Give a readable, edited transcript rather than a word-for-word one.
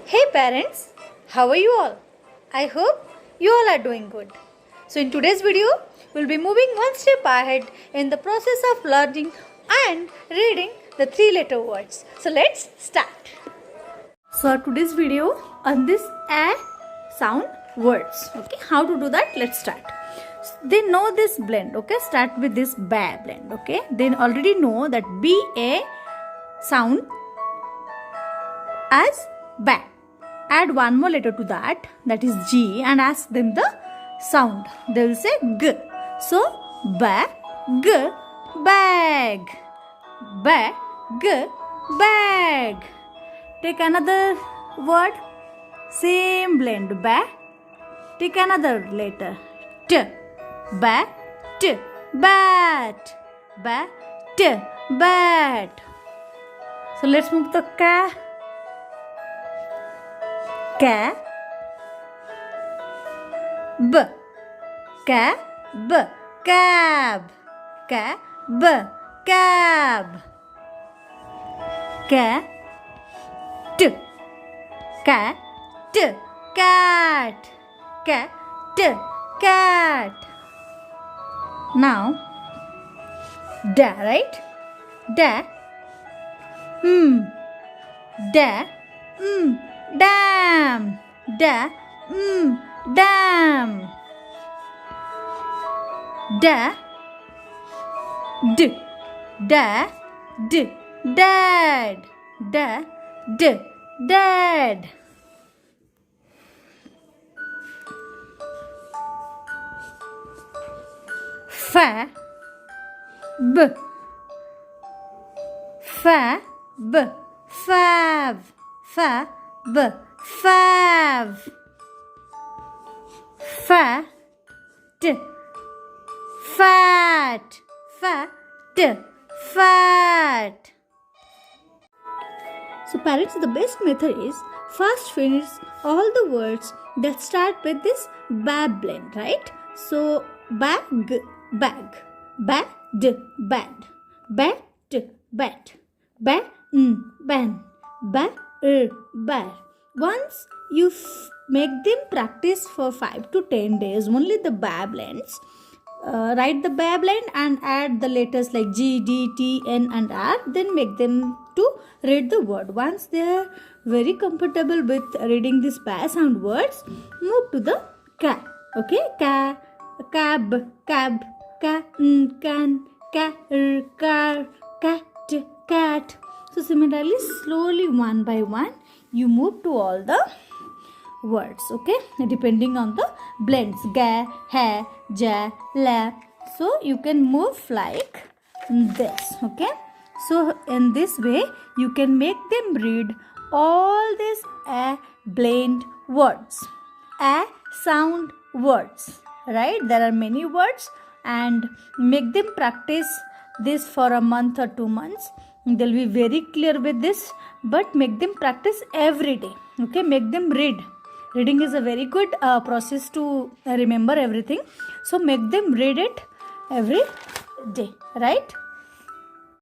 Hey parents, how are you all? I hope you all are doing good. So in today's video, we'll be moving one step ahead in the process of learning and reading the three-letter words. So let's start. So today's video on this A sound words. Okay, how to do that? Let's start. They know this blend. Okay, start with this ba blend. Okay, they already know that ba sound as ba. Add one more letter to that is G, and ask them the sound. They will say G. So bag, bag, bag. Take another word, same blend, ba. Take another letter, t, bat, bat, bat. So let's move the ka. Cab, cab, cab, cab, cab, cat, cat, cat, cat, cat. Now, da, right? Da, da, dam, da, dam, da, d, da, d, dad, da, d, dad. Fa, b, fa, b, fav, fa, b, fav. Fat, fat, fat, fat. So parents, the best method is first finish all the words that start with this ba blend, right? So bag, bag, bad, bad, bat, bat, ban, ban, bad. Once you make them practice for 5 to 10 days only the ba blends, write the ba blend and add the letters like G, D, T, N and R, then make them to read the word. Once they are very comfortable with reading these ba sound words, move to the ka. Okay, ka, cab, cab, can, car, cat, cat. So similarly, slowly one by one, you move to all the words, okay, depending on the blends, ga, ha, ja, la. So you can move like this, okay. So in this way, you can make them read all these a blend words, a sound words, right? There are many words, and make them practice this for a month or 2 months. They'll be very clear with this, but make them practice every day. Okay, make them read. Reading is a very good process to remember everything. So make them read it every day, right?